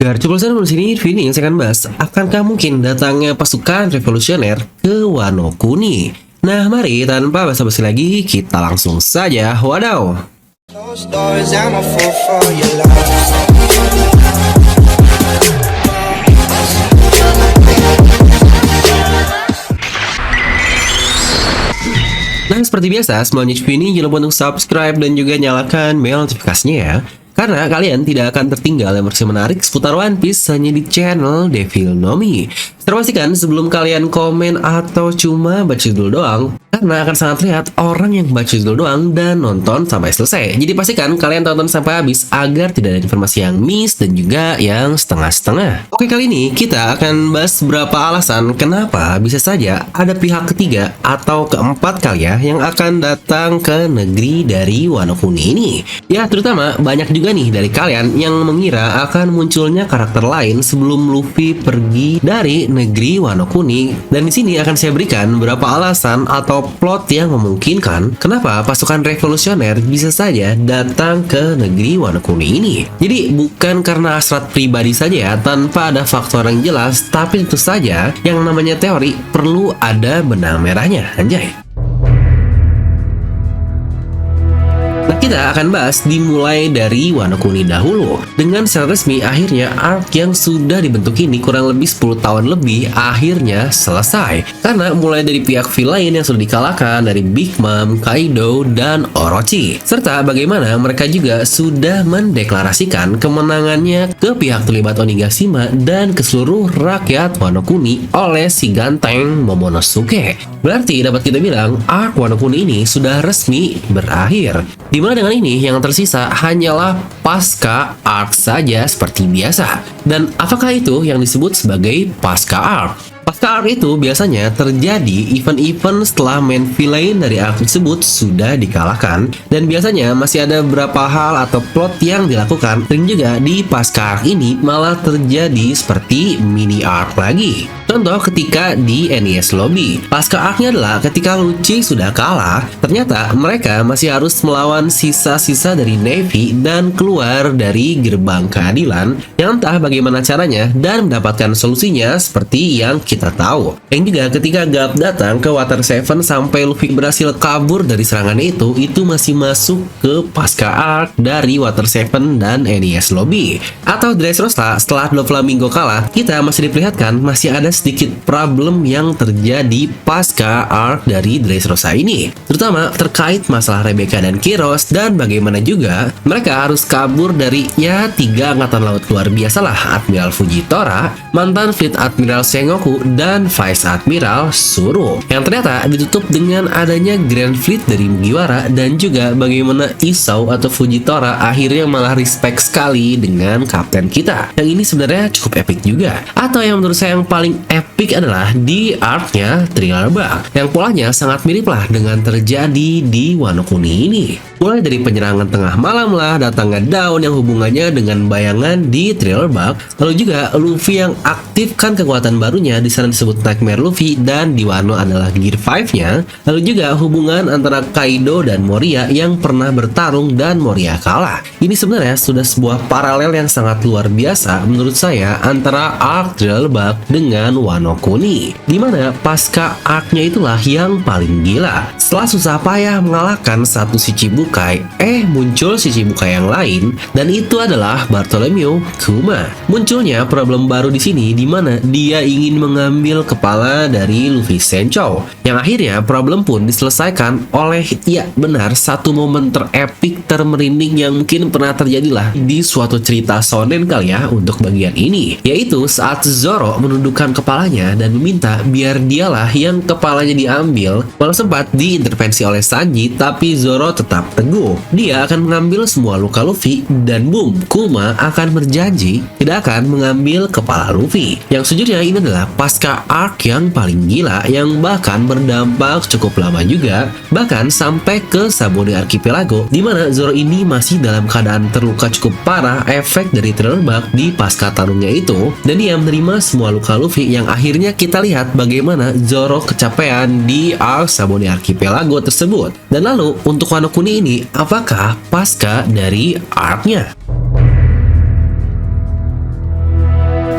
Garcu di sini Vini yang saya akan bahas, akankah mungkin datangnya pasukan revolusioner ke Wano Kuni? Nah, mari tanpa basa-basi lagi, kita langsung saja wadaw. Closed doors, I'm a fool for your love. Nah, seperti biasa, sebelum lanjut video ini, jangan lupa untuk subscribe dan juga nyalakan bel notifikasinya ya. Karena kalian tidak akan tertinggal yang masih menarik seputar One Piece hanya di channel Devil Nomi. Terpastikan sebelum kalian komen atau cuma baca judul doang, karena akan sangat lihat orang yang baca judul doang dan nonton sampai selesai. Jadi pastikan kalian tonton sampai habis agar tidak ada informasi yang miss dan juga yang setengah-setengah. Oke, kali ini kita akan bahas beberapa alasan kenapa bisa saja ada pihak ketiga atau keempat kali ya yang akan datang ke negeri dari Wano Kuni ini. Ya, terutama banyak juga nih dari kalian yang mengira akan munculnya karakter lain sebelum Luffy pergi dari negeri Wano Kuni. Dan di sini akan saya berikan beberapa alasan atau plot yang memungkinkan kenapa pasukan revolusioner bisa saja datang ke negeri Wano Kuni ini. Jadi bukan karena hasrat pribadi saja ya, tanpa ada faktor yang jelas, tapi tentu saja yang namanya teori perlu ada benang merahnya, anjay. Kita akan bahas dimulai dari Wano Kuni dahulu. Dengan secara resmi akhirnya arc yang sudah dibentuk ini kurang lebih 10 tahun lebih akhirnya selesai. Karena mulai dari pihak villain yang sudah dikalahkan dari Big Mom, Kaido, dan Orochi. Serta bagaimana mereka juga sudah mendeklarasikan kemenangannya ke pihak terlibat Onigashima dan ke seluruh rakyat Wano Kuni oleh si ganteng Momonosuke. Berarti dapat kita bilang arc Wano Kuni ini sudah resmi berakhir. Dimana dengan ini yang tersisa hanyalah pasca arc saja seperti biasa. Dan apakah itu yang disebut sebagai pasca arc? Pasca arc itu biasanya terjadi event-event setelah main villain dari arc tersebut sudah dikalahkan, dan biasanya masih ada beberapa hal atau plot yang dilakukan. Sering juga di pasca arc ini malah terjadi seperti mini arc lagi. Contoh ketika di NES Lobby. Pasca arc-nya adalah ketika Lucci sudah kalah, ternyata mereka masih harus melawan sisa-sisa dari Navy dan keluar dari gerbang keadilan yang entah bagaimana caranya dan mendapatkan solusinya seperti yang kita tahu. Yang juga ketika Garp datang ke Water 7 sampai Luffy berhasil kabur dari serangan itu masih masuk ke pasca arc dari Water 7 dan NES Lobby. Atau Dressrosa setelah Doflamingo kalah, kita masih diperlihatkan masih ada sedikit problem yang terjadi pasca arc dari Dressrosa ini, terutama terkait masalah Rebecca dan Kiros dan bagaimana juga mereka harus kabur dari ya 3 angkatan laut luar biasa lah, Admiral Fujitora, mantan Fleet Admiral Sengoku, dan Vice Admiral Zoro, yang ternyata ditutup dengan adanya Grand Fleet dari Mugiwara, dan juga bagaimana Isao atau Fujitora akhirnya malah respect sekali dengan kapten kita. Yang ini sebenarnya cukup epic juga. Atau yang menurut saya yang paling epic adalah di arc-nya Thriller Bark, yang polanya sangat mirip lah dengan terjadi di Wano Kuni ini. Mulai dari penyerangan tengah malam lah, datangnya daun yang hubungannya dengan bayangan di Thriller Bark, lalu juga Luffy yang aktifkan kekuatan barunya, di sana disebut Nightmare Luffy, dan di Wano adalah Gear 5-nya. Lalu juga hubungan antara Kaido dan Moria yang pernah bertarung dan Moria kalah. Ini sebenarnya sudah sebuah paralel yang sangat luar biasa menurut saya antara arc Thriller Bark dengan Wano Kuni, dimana pasca arc-nya itulah yang paling gila. Setelah susah payah mengalahkan satu Shichibukai, muncul Shichibukai yang lain, dan itu adalah Bartholomew Kuma. Munculnya problem baru di sini, dimana dia ingin mengambil kepala dari Luffy Senchou, yang akhirnya problem pun diselesaikan oleh, ya benar, satu momen terepik termerinding yang mungkin pernah terjadi lah di suatu cerita shonen kali ya untuk bagian ini, yaitu saat Zoro menundukkan kepalanya dan meminta biar dialah yang kepalanya diambil. Walau sempat diintervensi oleh Sanji, tapi Zoro tetap teguh. Dia akan mengambil semua luka Luffy, dan boom, Kuma akan berjanji tidak akan mengambil kepala Luffy. Yang sejujurnya ini adalah pasca arc yang paling gila, yang bahkan berdampak cukup lama juga, bahkan sampai ke Sabaody Archipelago, dimana Zoro ini masih dalam keadaan terluka cukup parah efek dari Thriller Bark di pasca tarungnya itu, dan dia menerima semua luka Luffy, yang akhirnya kita lihat bagaimana Zoro kecapean di arc Sabaody Archipelago tersebut. Dan lalu untuk Wano Kuni ini, apakah pasca dari arc-nya?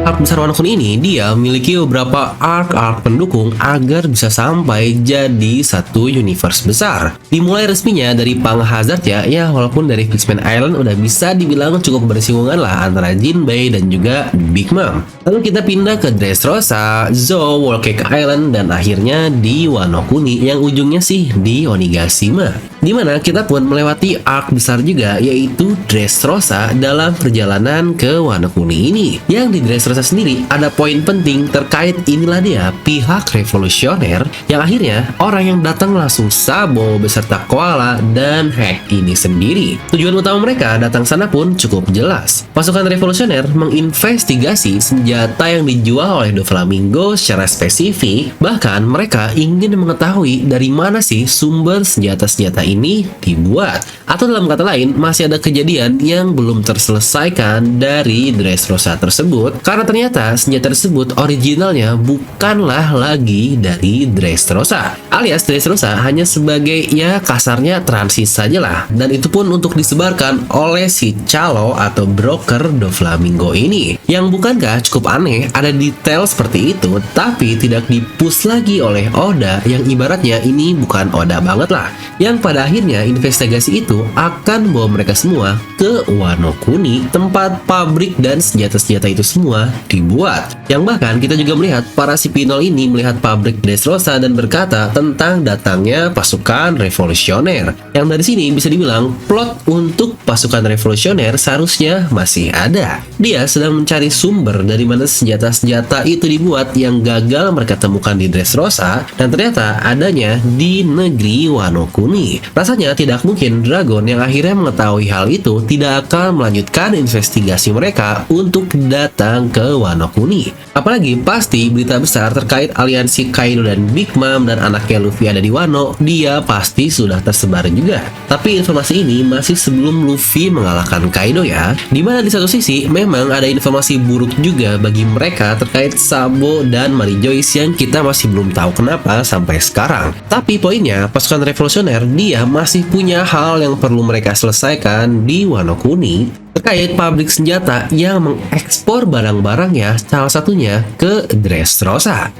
Arc besar Wano Kuni ini dia memiliki beberapa arc pendukung agar bisa sampai jadi satu universe besar. Dimulai resminya dari Pang Hazard ya walaupun dari Fishman Island udah bisa dibilang cukup bersinggungan lah antara Jinbei dan juga Big Mom. Lalu kita pindah ke Dressrosa, Zou, Whole Cake Island, dan akhirnya di Wano Kuni yang ujungnya sih di Onigashima. Dimana kita pun melewati arc besar juga yaitu Dressrosa dalam perjalanan ke Wano Kuni ini. Yang di Dressrosa sendiri ada poin penting terkait inilah dia pihak revolusioner yang akhirnya orang yang datang langsung Sabo beserta Koala dan Hack ini sendiri. Tujuan utama mereka datang sana pun cukup jelas. Pasukan revolusioner menginvestigasi senjata yang dijual oleh Doflamingo secara spesifik, bahkan mereka ingin mengetahui dari mana sih sumber senjata-senjata ini dibuat. Atau dalam kata lain, masih ada kejadian yang belum terselesaikan dari Dressrosa tersebut, karena ternyata senjata tersebut originalnya bukanlah lagi dari Dressrosa, alias Dressrosa hanya sebagai ya kasarnya transit sajalah, dan itu pun untuk disebarkan oleh si calo atau broker Doflamingo ini. Yang bukankah cukup aneh ada detail seperti itu tapi tidak di-push lagi oleh Oda yang ibaratnya ini bukan Oda banget lah, yang pada akhirnya investigasi itu akan bawa mereka semua ke Wano Kuni, tempat pabrik dan senjata-senjata itu semua dibuat. Yang bahkan kita juga melihat para si Pinol ini melihat pabrik Dressrosa dan berkata tentang datangnya pasukan revolusioner. Yang dari sini bisa dibilang plot untuk pasukan revolusioner seharusnya masih ada. Dia sedang mencari sumber dari mana senjata-senjata itu dibuat yang gagal mereka temukan di Dressrosa dan ternyata adanya di negeri Wano Kuni. Rasanya tidak mungkin Dragon yang akhirnya mengetahui hal itu tidak akan melanjutkan investigasi mereka untuk datang ke Wano Kuni. Apalagi pasti berita besar terkait aliansi Kaido dan Big Mom dan anaknya Luffy ada di Wano, dia pasti sudah tersebar juga. Tapi informasi ini masih sebelum Luffy mengalahkan Kaido ya. Dimana di satu sisi memang ada informasi buruk juga bagi mereka terkait Sabo dan Mary Joyce yang kita masih belum tahu kenapa sampai sekarang. Tapi poinnya pasukan revolusioner dia masih punya hal yang perlu mereka selesaikan di Wano Kuni terkait pabrik senjata yang mengekspor barang-barangnya, salah satunya ke Dressrosa.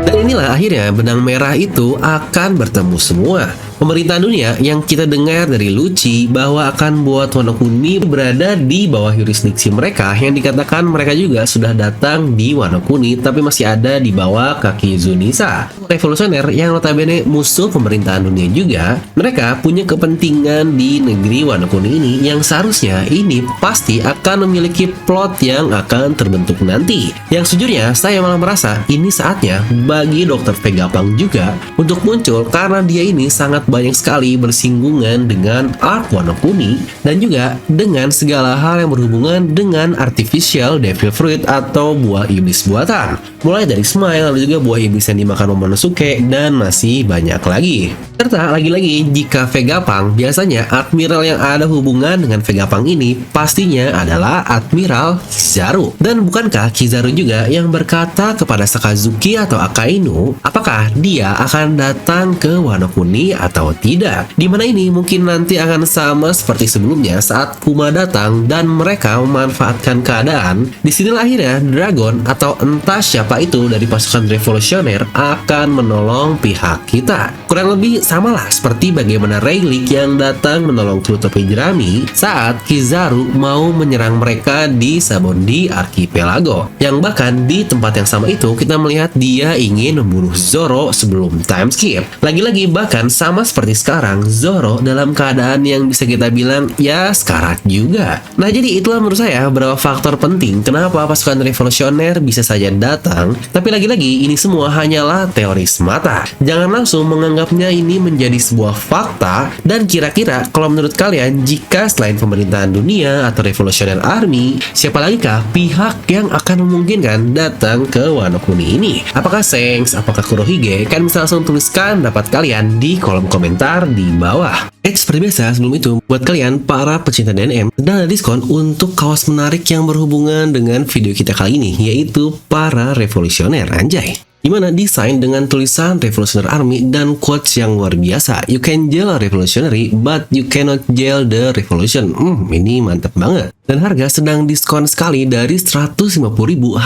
Dan inilah akhirnya benang merah itu akan bertemu semua. Pemerintahan dunia yang kita dengar dari Lucci bahwa akan buat Wano Kuni berada di bawah yurisdiksi mereka, yang dikatakan mereka juga sudah datang di Wano Kuni tapi masih ada di bawah kaki Zunisa. Revolusioner yang notabene musuh pemerintahan dunia juga, mereka punya kepentingan di negeri Wano Kuni ini yang seharusnya ini pasti akan memiliki plot yang akan terbentuk nanti. Yang sejujurnya saya malah merasa ini saatnya bagi Dr. Vegapunk juga untuk muncul karena dia ini sangat banyak sekali bersinggungan dengan arc Wano Kuni dan juga dengan segala hal yang berhubungan dengan artificial devil fruit atau buah iblis buatan. Mulai dari Smile, lalu juga buah iblis yang dimakan Momonosuke, dan masih banyak lagi. Serta lagi-lagi jika Vegapunk, biasanya admiral yang ada hubungan dengan Vegapunk ini pastinya adalah Admiral Kizaru. Dan bukankah Kizaru juga yang berkata kepada Sakazuki atau Akainu apakah dia akan datang ke Wano Kuni atau tidak? Dimana ini mungkin nanti akan sama seperti sebelumnya saat Kuma datang dan mereka memanfaatkan keadaan. Disinilah akhirnya Dragon atau entah siapa itu dari pasukan revolusioner akan menolong pihak kita. Kurang lebih samalah seperti bagaimana Rayleigh yang datang menolong kru topi jerami saat Kizaru mau menyerang mereka di Sabondi Archipelago. Yang bahkan di tempat yang sama itu kita melihat dia ingin membunuh Zoro sebelum time skip. Lagi-lagi bahkan sama seperti sekarang, Zoro dalam keadaan yang bisa kita bilang ya sekarat juga. Nah jadi itulah menurut saya beberapa faktor penting kenapa pasukan revolusioner bisa saja datang. Tapi lagi-lagi ini semua hanyalah teori semata. Jangan langsung menganggapnya ini menjadi sebuah fakta. Dan kira-kira kalau menurut kalian jika selain pemerintahan dunia atau revolusioner army, siapa lagi kah pihak yang akan memungkinkan datang ke Wano Kuni ini? Apakah Shanks? Apakah Kurohige? Kalian bisa langsung tuliskan pendapat kalian di kolom komentar di bawah. Seperti biasa sebelum itu, buat kalian para pecinta DNM, sedang ada diskon untuk kaos menarik yang berhubungan dengan video kita kali ini, yaitu para revolusioner, anjay. Dimana desain dengan tulisan Revolutionary Army dan quotes yang luar biasa. You can jail a revolutionary, but you cannot jail the revolution. Ini mantep banget. Dan harga sedang diskon sekali dari 150.000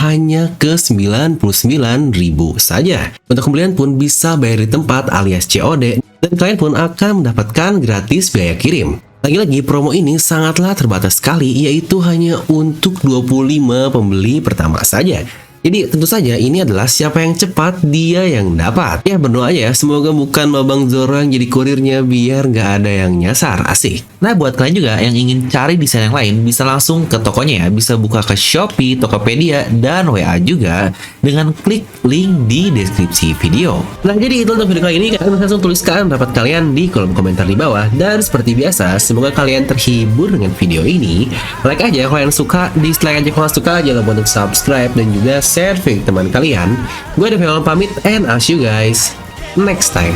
hanya ke 99.000 saja. Untuk pembelian pun bisa bayar di tempat alias COD, dan kalian pun akan mendapatkan gratis biaya kirim. Lagi-lagi promo ini sangatlah terbatas sekali, yaitu hanya untuk 25 pembeli pertama saja. Jadi tentu saja ini adalah siapa yang cepat dia yang dapat. Ya berdoa aja ya, semoga bukan Babang Zoro yang jadi kurirnya biar nggak ada yang nyasar, asik. Nah, buat kalian juga yang ingin cari desain yang lain, bisa langsung ke tokonya ya. Bisa buka ke Shopee, Tokopedia, dan WA juga dengan klik link di deskripsi video. Nah jadi itu untuk video kali ini, kalian bisa langsung tuliskan pendapat kalian di kolom komentar di bawah. Dan seperti biasa, semoga kalian terhibur dengan video ini. Like aja kalau kalian suka, dislike aja kalau suka, jangan lupa untuk subscribe dan juga share video teman kalian. Gue Devion pamit and I'll see you guys next time.